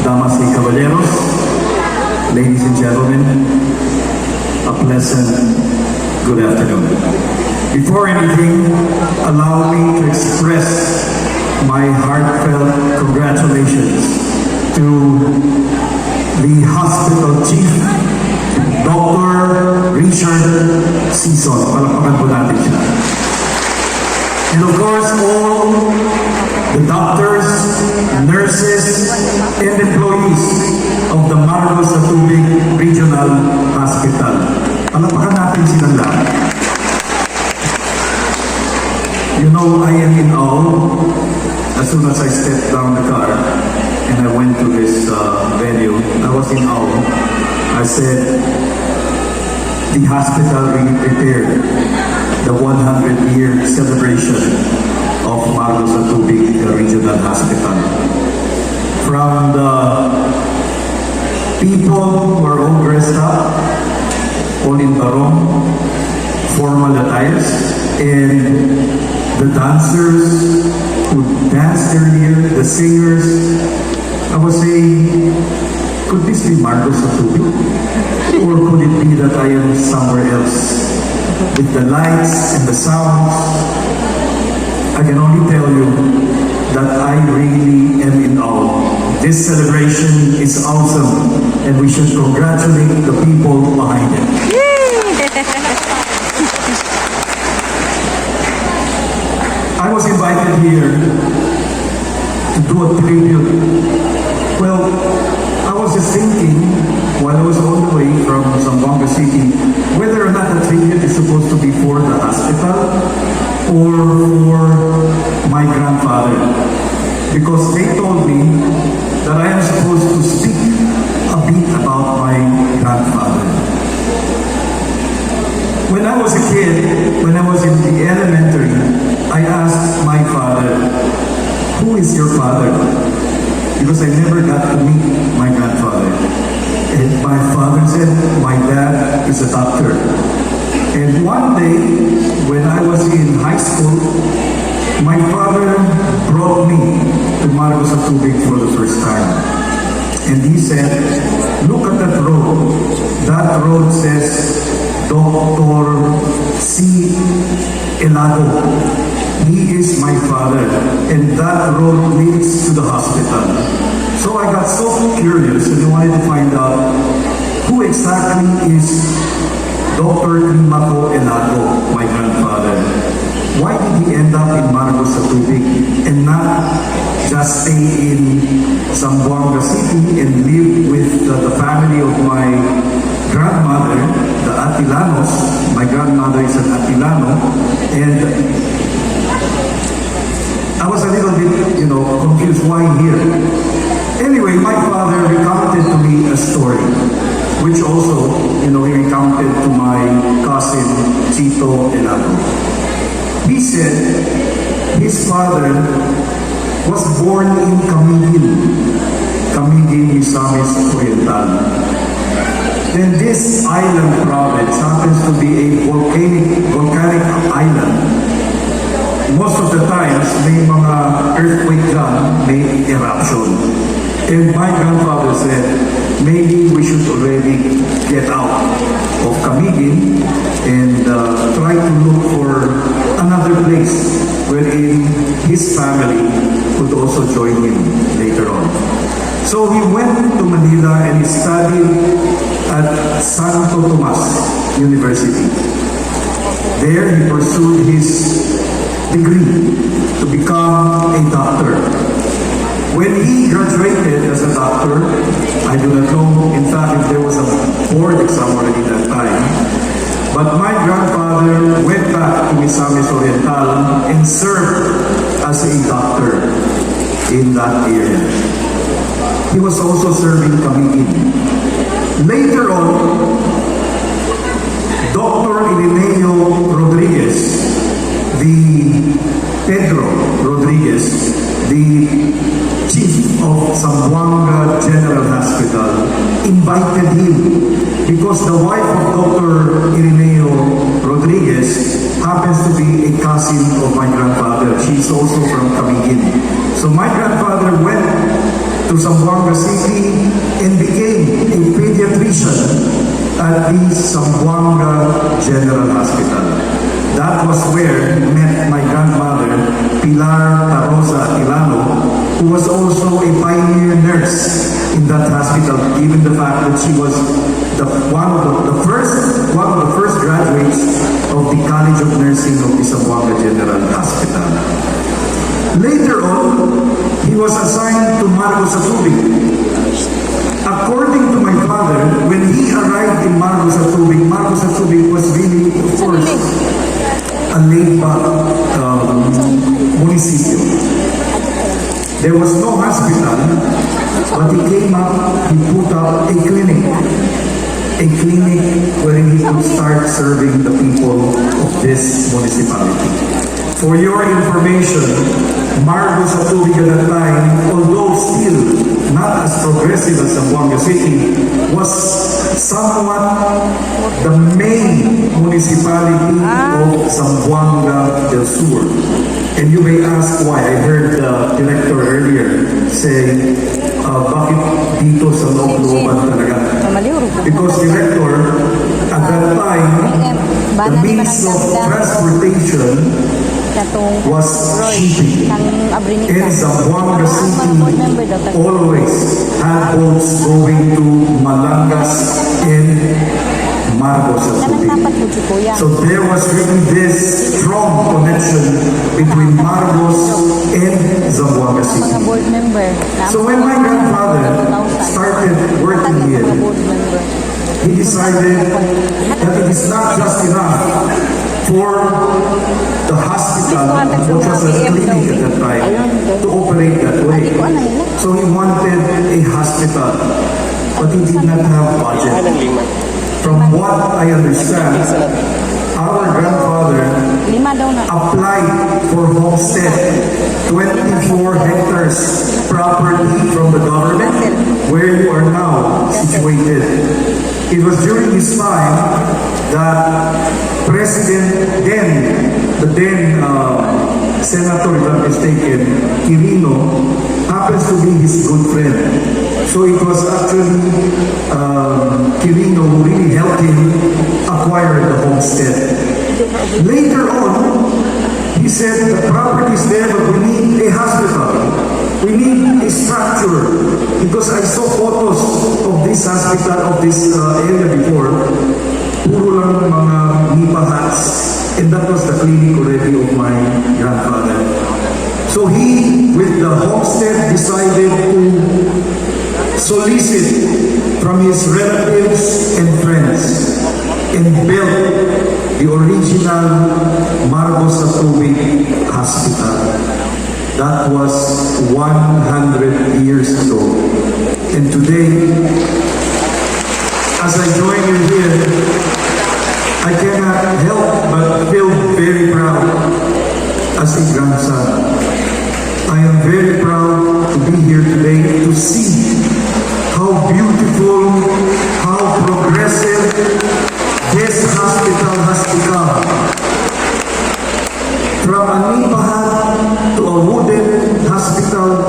Damas y caballeros, ladies and gentlemen, a pleasant good afternoon. Before anything, allow me to express my heartfelt congratulations to the hospital chief, Dr. Richard Sison. Palakpakan po natin siya. And of course, all the doctors, nurses, and employees of the Margosatubig Regional Hospital. Palakpakan natin silang lahat. You know, I am in awe. As soon as I stepped down the car and I went to this venue, I was in awe. I said, the hospital really prepared the 100-year celebration of Margosatubig Regional Hospital. From the people who are all dressed up, all in barong, formal attires, and the dancers who danced earlier, the singers. I was saying, could this be Margosatubig? Or could it be that I am somewhere else? With the lights and the sounds, I can only tell you that I really am in awe. This celebration is awesome, and we should congratulate the people behind it. I was invited here to do a tribute. Well, I was just thinking while I was on the way from Zamboanga City whether or not the tribute is supposed to be for the hospital or for my grandfather. Because they told me that I am supposed to speak a bit about my grandfather. When I was a kid, when I was in the elementary, I asked my father, who is your father? Because I never got to meet my grandfather. And my father said, my dad is a doctor. And one day, when I was in high school, my father brought me to Margosatubig for the first time. And he said, look at that road. That road says, Dr. C. Elago. He is my father, and that road leads to the hospital. So I got so curious and I wanted to find out who exactly is Dr. Elago, my grandfather. Why did he end up in Margosatubig and not just stay in Zamboanga City and live with the family of my grandmother, the Atilanos? My grandmother is an Atilano, and I was a little bit, confused why here. Anyway, my father recounted to me a story, which also, he recounted to my cousin, Chito Elago. He said his father was born in Camiguin, Misamis Oriental. Then this island province happens to be a volcanic island. Most of the times, may mga earthquake dyan, may eruption. And my grandfather said, maybe we should already get out of Camiguin and try to look for another place wherein his family could also join him later on. So he went to Manila and he studied at Santo Tomas University. There he pursued his degree to become a doctor. When he graduated as a doctor, I do not know, in fact, if there was a board exam already that time, but my grandfather went back to Misamis Oriental and served as a doctor in that area. He was also serving Camiguin. Later on, Dr. Irineo Rodriguez, Pedro Rodriguez, the chief of Zamboanga General Hospital, invited him because the wife of Dr. Irineo Rodriguez happens to be a cousin of my grandfather. She's also from Camiguin. So my grandfather went to Zamboanga City and became a pediatrician at the Zamboanga General Hospital. That was where he met my grandmother, Pilar Tarosa Elago, who was also a pioneer nurse in that hospital, given the fact that she was one of the first graduates of the College of Nursing of the Zamboanga General Hospital. Later on, he was assigned to Margosatubig. According to my father, when he arrived in Margosatubig was really, of course, a laid-back municipio. There was no hospital, but he came up, he put up a clinic wherein he could start serving the people of this municipality. For your information, Margosatubig at that time, although still not as progressive as Zamboanga City, was somewhat the main municipality of Zamboanga del Sur. And you may ask why. I heard the director earlier say, bakit dito sa loob-looban talaga? Because director, at that time, the means of transportation was shipping. And Zamboanga City always had boats going to Malangas and Margosatubig. So there was really this strong connection between Margos and Zamboanga City. So when my grandfather started working here, he decided that it is not just enough for the hospital, which was a clinic at that time, to operate that way. So he wanted a hospital, but he did not have budget. From what I understand, our grandfather applied for homestead, 24 hectares property from the government, where you are now situated. It was during his time that the then Senator, if I'm mistaken, Quirino, happens to be his good friend. So it was actually Quirino who really helped him acquire the homestead. Later on, he said, the property is there, but we need a hospital. We need a structure. Because I saw photos of this hospital, of this area before, puro lang mga nipa huts. And that was the clinic already of my grandfather. So he, with the homestead, decided to solicit from his relatives and friends and built the original Margosatubig Hospital. That was 100 years ago. And today, as I join you here, I cannot help but feel very proud as a grandson. I am very proud to be here today to see how beautiful, how progressive this hospital has become. From a nipa hut to a wooden hospital,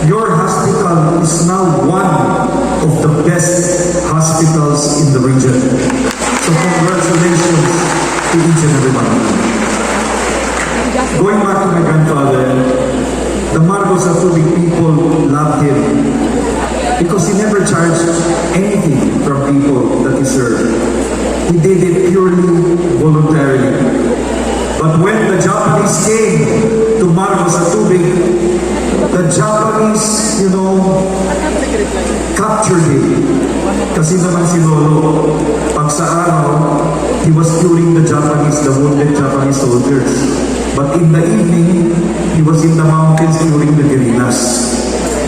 your hospital is now one of the best hospitals in the region. So congratulations to each and every one of you. Going back to my grandfather, the Margosatubig people loved him because he never charged anything from people that he served. He did it purely voluntarily. But when the Japanese came to Margosatubig, the Japanese, captured him. Kasi naman si Lolo, pag sa araw, he was curing the wounded Japanese soldiers. But in the evening, he was in the mountains curing the guerrillas.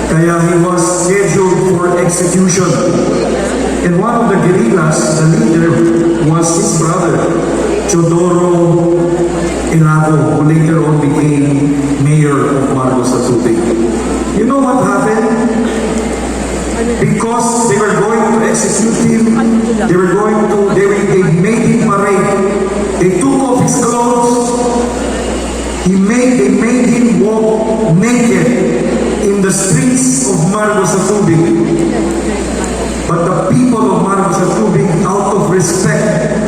Kaya he was scheduled for execution. And one of the guerrillas, the leader, was his brother, Elago, who later on became mayor of Margosatubig. You know what happened? Because they were going to execute him, they made him parade. They took off his clothes. They made him walk naked in the streets of Margosatubig. But the people of Margosatubig, out of respect,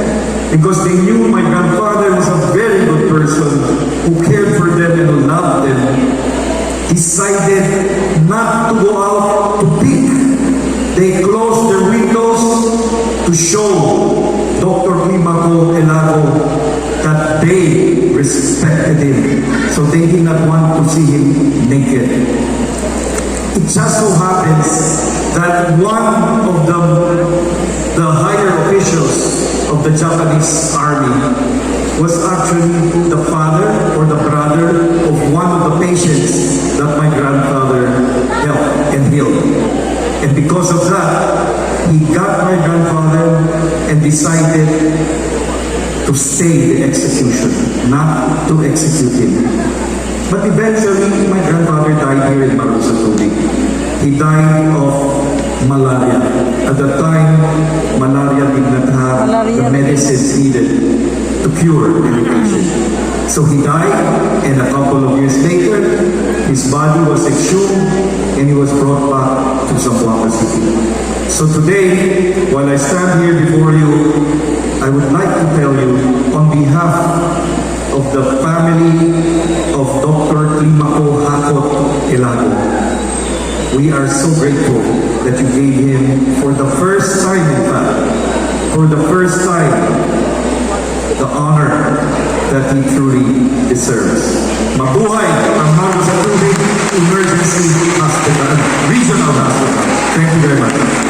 because they knew my grandfather was a very good person who cared for them and who loved them, decided not to go out to pick. They closed their windows to show Dr. Elago that they respected him. So they did not want to see him naked. It just so happens that one of the higher officials of the Japanese army was actually the father or the brother of one of the patients that my grandfather helped and healed. And because of that, he got my grandfather and decided to stay the execution, not to execute him. But eventually, my grandfather died here in Margosatubig. He died of malaria. At the time, malaria did not have the medicines needed to cure any patient. So he died, and a couple of years later, his body was exhumed and he was brought back to Zamboanga City. So today, while I stand here before you, I would like to tell you, on behalf of the family of Dr. Elago, we are so grateful that you gave him, for the first time in fact, for the first time, the honor that he truly deserves. Mabuhay ang Margosatubig Emergency Hospital, Regional Hospital. Thank you very much.